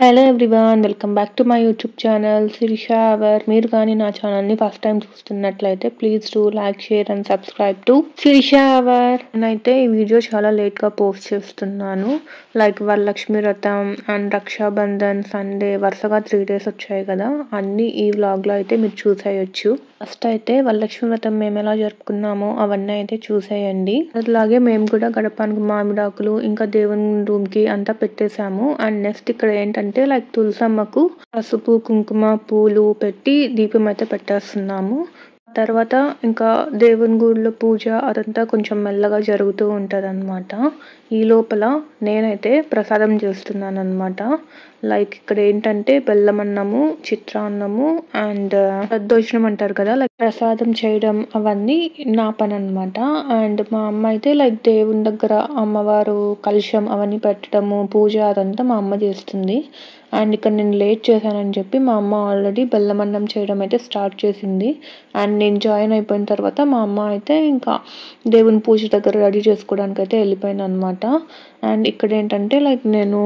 Hello everyone, welcome back to my YouTube channel Sirisha hour. మీరు కానీ నా ఛానల్ని ఫస్ట్ టైం చూస్తున్నట్లయితే please do like, share and subscribe to Sirisha hour. నేనైతే ఈ వీడియో చాలా లేట్గా పోస్ట్ చేస్తున్నాను. లైక్ వరలక్ష్మి వ్రతం అండ్ రక్షాబంధన్, సండే వరుసగా 3 days వచ్చాయి కదా, అన్నీ ఈ వ్లాగ్లో అయితే మీరు చూసేయచ్చు. ఫస్ట్ అయితే వరలక్ష్మి వ్రతం మేము ఎలా జరుపుకున్నామో అవన్నీ అయితే చూసేయండి. అలాగే మేము కూడా గడపానికి మామిడాకులు ఇంకా దేవుని రూమ్కి అంతా పెట్టేశాము. అండ్ నెక్స్ట్ ఇక్కడ ఏంటంటే లైక్ తులసమ్మకు పసుపు, కుంకుమ, పూలు పెట్టి దీపం అయితే పెట్టేస్తున్నాము. తర్వాత ఇంకా దేవుని గుడిలో పూజ అదంతా కొంచెం మెల్లగా జరుగుతూ ఉంటుంది అనమాట. ఈ లోపల నేనైతే ప్రసాదం చేస్తున్నాను అనమాట. లైక్ ఇక్కడ ఏంటంటే బెల్లం అన్నము, చిత్రాన్నము అండ్ దద్దోజనం అంటారు కదా, లైక్ ప్రసాదం చేయడం అవన్నీ నా పని అనమాట. అండ్ మా అమ్మ అయితే లైక్ దేవుని దగ్గర అమ్మవారు కలశం అవన్నీ పెట్టడము, పూజ అదంతా మా అమ్మ చేస్తుంది. అండ్ ఇక్కడ నేను లేట్ చేశానని చెప్పి మా అమ్మ ఆల్రెడీ బెల్లం అన్నం చేయడం అయితే స్టార్ట్ చేసింది. అండ్ నేను జాయిన్ అయిపోయిన తర్వాత మా అమ్మ అయితే ఇంకా దేవుని పూజ దగ్గర రెడీ చేసుకోవడానికి అయితే వెళ్ళిపోయింది అనమాట. అండ్ ఇక్కడ ఏంటంటే లైక్ నేను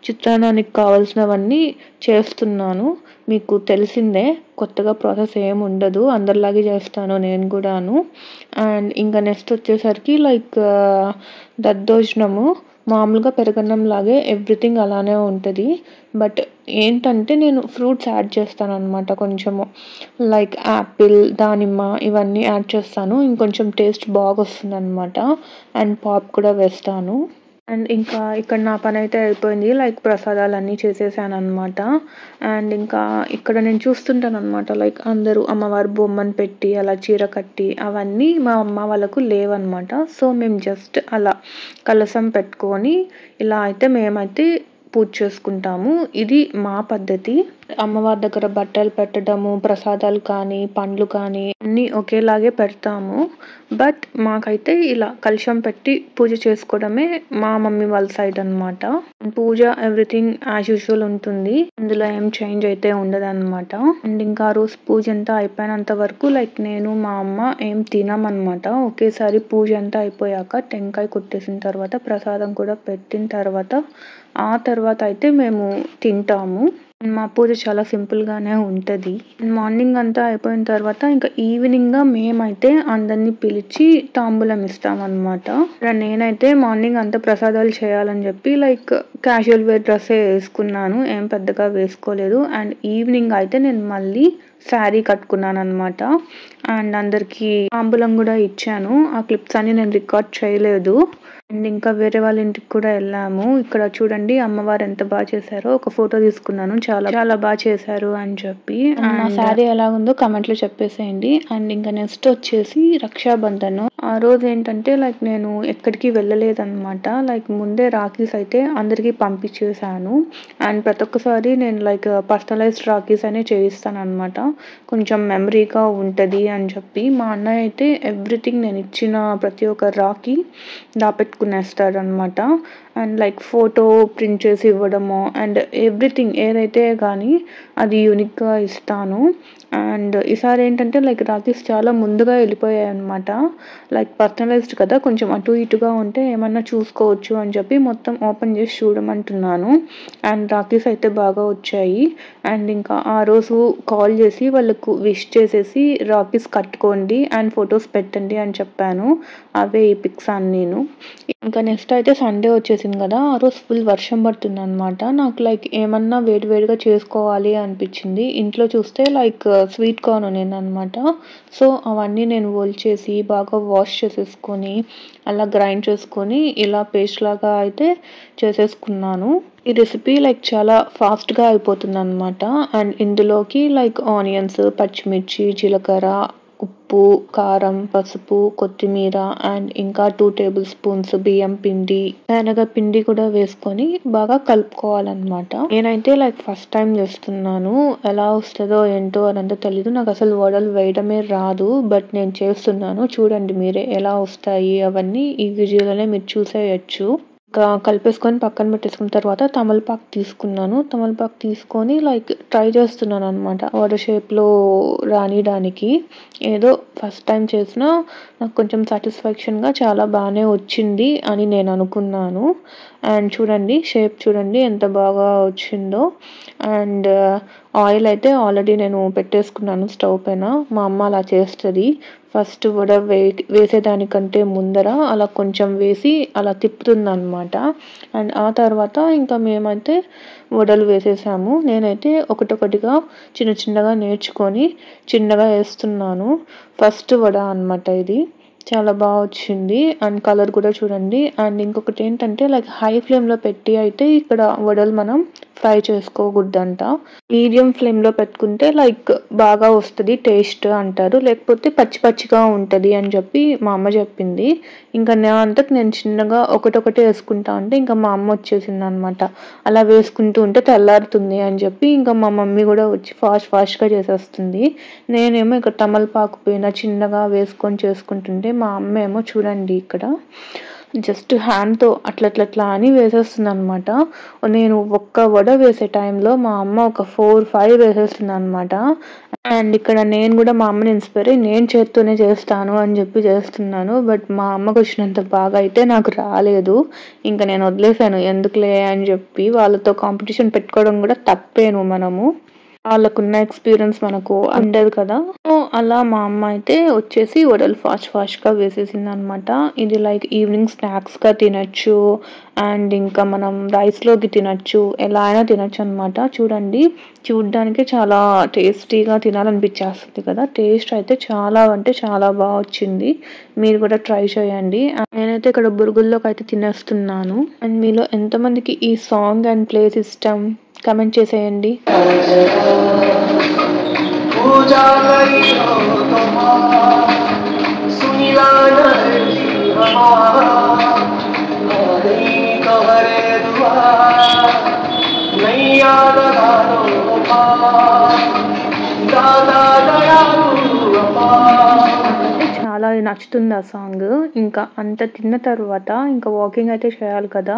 చిత్రాన్నానికి కావాల్సినవన్నీ చేస్తున్నాను. మీకు తెలిసిందే, కొత్తగా ప్రాసెస్ ఏమి ఉండదు, అందరిలాగే చేస్తాను నేను కూడాను. అండ్ ఇంకా నెక్స్ట్ వచ్చేసరికి లైక్ దద్దోజనము మామూలుగా పెరుగన్నం లాగే ఎవ్రీథింగ్ అలానే ఉంటుంది. బట్ ఏంటంటే నేను ఫ్రూట్స్ యాడ్ చేస్తాను అనమాట. కొంచెము లైక్ యాపిల్, దానిమ్మ ఇవన్నీ యాడ్ చేస్తాను. ఇంకొంచెం టేస్ట్ బాగా వస్తుంది అనమాట. అండ్ పాప్ కూడా వేస్తాను. అండ్ ఇంకా ఇక్కడ నా పని అయితే అయిపోయింది. లైక్ ప్రసాదాలన్నీ చేసేసాను అనమాట. అండ్ ఇంకా ఇక్కడ నేను చూస్తుంటాను అనమాట, లైక్ అందరూ అమ్మవారి బొమ్మను పెట్టి అలా చీర కట్టి అవన్నీ మా అమ్మ వాళ్ళకు లేవన్నమాట. సో మేము జస్ట్ అలా కలసం పెట్టుకొని ఇలా అయితే మేమైతే పూజ చేసుకుంటాము. ఇది మా పద్ధతి. అమ్మవారి దగ్గర బట్టలు పెట్టడము, ప్రసాదాలు కానీ పండ్లు కానీ అన్నీ ఒకేలాగే పెడతాము. బట్ మాకైతే ఇలా కలశం పెట్టి పూజ చేసుకోవడమే మా మమ్మీ వాళ్ళ సైడ్ అనమాట. పూజ ఎవ్రీథింగ్ యాజ్ యూజువల్ ఉంటుంది, అందులో ఏం చేంజ్ అయితే ఉండదు అనమాట. అండ్ ఇంకా ఆ రోజు పూజ అంతా అయిపోయినంత వరకు లైక్ నేను మా అమ్మ ఏం తినమన్నమాట. ఒకేసారి పూజ అంతా అయిపోయాక టెంకాయ కొట్టేసిన తర్వాత ప్రసాదం కూడా పెట్టిన తర్వాత ఆ తర్వాత అయితే మేము తింటాము. మా పూజ చాలా సింపుల్గానే ఉంటుంది. మార్నింగ్ అంతా అయిపోయిన తర్వాత ఇంకా ఈవినింగ్గా మేమైతే అందరినీ పిలిచి తాంబూలం ఇస్తామన్నమాట. నేనైతే మార్నింగ్ అంతా ప్రసాదాలు చేయాలని చెప్పి లైక్ క్యాజువల్ వేర్ డ్రెస్సే వేసుకున్నాను, ఏం పెద్దగా వేసుకోలేదు. అండ్ ఈవినింగ్ అయితే నేను మళ్ళీ శారీ కట్టుకున్నాను అనమాట. అండ్ అందరికీ తాంబూలం కూడా ఇచ్చాను. ఆ క్లిప్స్ అన్ని నేను రికార్డ్ చేయలేదు. అండ్ ఇంకా వేరే వాళ్ళ ఇంటికి కూడా వెళ్ళాము. ఇక్కడ చూడండి అమ్మవారు ఎంత బాగా చేశారో, ఒక ఫోటో తీసుకున్నాను, చాలా చాలా బాగా చేశారు అని చెప్పి. నా శారీ ఎలా ఉందో కమెంట్ లో చెప్పేసేయండి. అండ్ ఇంకా నెక్స్ట్ వచ్చేసి రక్షాబంధన్. ఆ రోజు ఏంటంటే లైక్ నేను ఎక్కడికి వెళ్ళలేదన్నమాట. లైక్ ముందే రాఖీస్ అయితే అందరికి పంపించేసాను. అండ్ ప్రతి ఒక్కసారి నేను లైక్ పర్సనలైజ్డ్ రాఖీస్ అనే చేయిస్తాను అనమాట, కొంచెం మెమరీగా ఉంటుంది అని చెప్పి. మా అన్నయ్య అయితే ఎవ్రీథింగ్ నేను ఇచ్చిన ప్రతి ఒక్క రాఖీ దాపెట్టుకునేస్తాడు అనమాట. అండ్ లైక్ ఫోటో ప్రింట్ చేసి ఇవ్వడము అండ్ ఎవ్రీథింగ్ ఏదైతే కానీ అది యూనిక్గా ఇస్తాను. అండ్ ఈసారి ఏంటంటే లైక్ రాఖీస్ చాలా ముందుగా వెళ్ళిపోయాయి అనమాట. లైక్ పర్సనలైజ్డ్ కదా, కొంచెం అటు ఇటుగా ఉంటే ఏమన్నా చూసుకోవచ్చు అని చెప్పి మొత్తం ఓపెన్ చేసి చూడమంటున్నాను. అండ్ రాఖీస్ అయితే బాగా వచ్చాయి. అండ్ ఇంకా ఆ రోజు కాల్ చేసి వాళ్ళకు విష్ చేసేసి రాఖీస్ కట్టుకోండి అండ్ ఫొటోస్ పెట్టండి అని చెప్పాను. అవే ఈ పిక్స్ అన్నీను. ఇంకా నెక్స్ట్ అయితే సండే వచ్చేసింది కదా, ఆ రోజు ఫుల్ వర్షం పడుతుంది అనమాట. నాకు లైక్ ఏమన్నా వేడివేడిగా చేసుకోవాలి అనిపించింది. ఇంట్లో చూస్తే లైక్ స్వీట్ కార్న్ ఉంది అనమాట. సో అవన్నీ నేను ఒలిచేసి బాగా వాష్ చేసేసుకొని అలా గ్రైండ్ చేసుకొని ఇలా పేస్ట్ లాగా అయితే చేసేసుకున్నాను. ఈ రెసిపీ లైక్ చాలా ఫాస్ట్గా అయిపోతుంది అనమాట. అండ్ ఇందులోకి లైక్ ఆనియన్స్, పచ్చిమిర్చి, జీలకర్ర, ఉప్పు, కారం, పసుపు, కొత్తిమీర అండ్ ఇంకా 2 tablespoons బియ్యం పిండి, శనగపిండి కూడా వేసుకొని బాగా కలుపుకోవాలన్నమాట. నేనైతే లైక్ ఫస్ట్ టైం చేస్తున్నాను, ఎలా వస్తుందో ఏంటో అదంతా తెలీదు. నాకు అసలు వడలు వేయడమే రాదు. బట్ నేను చేస్తున్నాను, చూడండి మీరే ఎలా వస్తాయి అవన్నీ ఈ వీడియోలోనే మీరు చూసేయచ్చు. కలిపేసుకొని పక్కన పెట్టేసుకున్న తర్వాత తమలపాకు తీసుకున్నాను. తమలపాకు తీసుకొని లైక్ ట్రై చేస్తున్నాను అనమాట వడ షేప్లో రానియడానికి. ఏదో ఫస్ట్ టైం చేసినా నాకు కొంచెం సాటిస్ఫాక్షన్గా చాలా బాగానే వచ్చింది అని నేను అనుకున్నాను. అండ్ చూడండి షేప్ చూడండి ఎంత బాగా వచ్చిందో. అండ్ ఆయిల్ అయితే ఆల్రెడీ నేను పెట్టేసుకున్నాను స్టవ్ పైన. మా అమ్మ అలా చేస్తుంది. ఫస్ట్ వడ వేసేదానికంటే ముందర అలా కొంచెం వేసి అలా తిప్పుతుందనమాట. అండ్ ఆ తర్వాత ఇంకా మేమైతే వడలు వేసేసాము. నేనైతే ఒకటొకటిగా చిన్నగా నేర్చుకొని చిన్నగా వేస్తున్నాను. ఫస్ట్ వడ అనమాట ఇది. చాలా బాగా వచ్చింది. అండ్ కలర్ కూడా చూడండి. అండ్ ఇంకొకటి ఏంటంటే లైక్ హై ఫ్లేమ్లో పెట్టి అయితే ఇక్కడ వడలు మనం ఫ్రై చేసుకోకూడదంట. మీడియం ఫ్లేమ్లో పెట్టుకుంటే లైక్ బాగా వస్తుంది టేస్ట్ అంటారు. లేకపోతే పచ్చిగా ఉంటుంది అని చెప్పి మా అమ్మ చెప్పింది. ఇంకా నా అంతకు నేను చిన్నగా ఒకటొకటి వేసుకుంటా ఉంటే ఇంకా మా అమ్మ వచ్చేసింది అనమాట. అలా వేసుకుంటూ ఉంటే తెల్లారుతుంది అని చెప్పి ఇంకా మా మమ్మీ కూడా వచ్చి ఫాస్ట్గా చేసేస్తుంది. నేనేమో ఇక్కడ తమలపాకు పైన చిన్నగా వేసుకొని చేసుకుంటుంటే మా అమ్మ ఏమో చూడండి ఇక్కడ జస్ట్ హ్యాండ్తో అట్లా అని వేసేస్తుంది అనమాట. నేను ఒక్క వడ వేసే టైంలో మా అమ్మ ఒక 4-5 వేసేస్తుంది అనమాట. అండ్ ఇక్కడ నేను కూడా మా అమ్మని ఇన్స్పైర్ అయ్యి నేను చేత్తోనే చేస్తాను అని చెప్పి చేస్తున్నాను. బట్ మా అమ్మకు వచ్చినంత బాగా అయితే నాకు రాలేదు. ఇంకా నేను వదిలేసాను ఎందుకులే అని చెప్పి. వాళ్ళతో కాంపిటీషన్ పెట్టుకోవడం కూడా తప్పేను. మనము వాళ్ళకున్న ఎక్స్పీరియన్స్ మనకు ఉండదు కదా. సో అలా మా అమ్మ అయితే వచ్చేసి వడలు ఫాస్ట్గా వేసేసింది అనమాట. ఇది లైక్ ఈవినింగ్ స్నాక్స్గా తినచ్చు. అండ్ ఇంకా మనం రైస్లోకి తినచ్చు. ఎలా అయినా తినచ్చు అనమాట. చూడండి చూడ్డానికి చాలా టేస్టీగా తినాలనిపించేస్తుంది కదా. టేస్ట్ అయితే చాలా అంటే చాలా బాగా వచ్చింది. మీరు కూడా ట్రై చేయండి. నేనైతే ఇక్కడ బురుగుల్లోకి అయితే తినేస్తున్నాను. అండ్ మీలో ఎంతమందికి ఈ సాంగ్ అండ్ ప్లేస్ ఇష్టం కమెంట్ చేసేయండి. చాలా నచ్చుతుంది ఆ సాంగ్. ఇంకా అంత తిన్న తర్వాత ఇంకా వాకింగ్ అయితే చేయాలి కదా.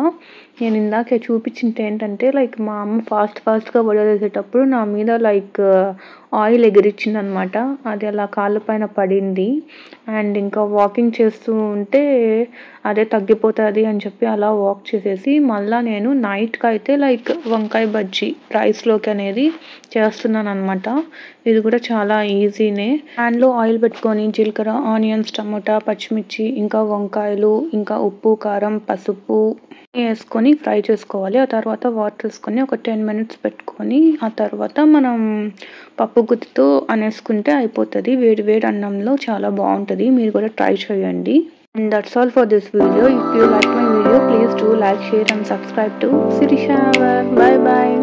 నేను ఇందాకే చూపించింది ఏంటంటే లైక్ మా అమ్మ ఫాస్ట్గా వడలు వేసేటప్పుడు నా మీద లైక్ ఆయిల్ ఎగిరిచ్చింది అనమాట. అది అలా కాళ్ళ పైన పడింది. అండ్ ఇంకా వాకింగ్ చేస్తూ ఉంటే అదే తగ్గిపోతుంది అని చెప్పి అలా వాక్ చేసేసి మళ్ళీ నేను నైట్కి అయితే లైక్ వంకాయ బజ్జీ రైస్లోకి అనేది చేస్తున్నాను అనమాట. ఇది కూడా చాలా ఈజీనే. ప్యాన్లో ఆయిల్ పెట్టుకొని జీలకర్ర, ఆనియన్స్, టమోటా, పచ్చిమిర్చి, ఇంకా వంకాయలు, ఇంకా ఉప్పు, కారం, పసుపు వేసుకొని ఫ్రై చేసుకోవాలి. ఆ తర్వాత వాటర్ వేసుకొని ఒక 10 minutes పెట్టుకొని ఆ తర్వాత మనం పప్పు గుత్తితో అనేసుకుంటే అయిపోతుంది. వేడి అన్నంలో చాలా బాగుంటుంది. మీరు కూడా ట్రై చేయండి. And that's all for this video. If you like my video, please do like, share and subscribe to Sirisha Avar. Bye bye.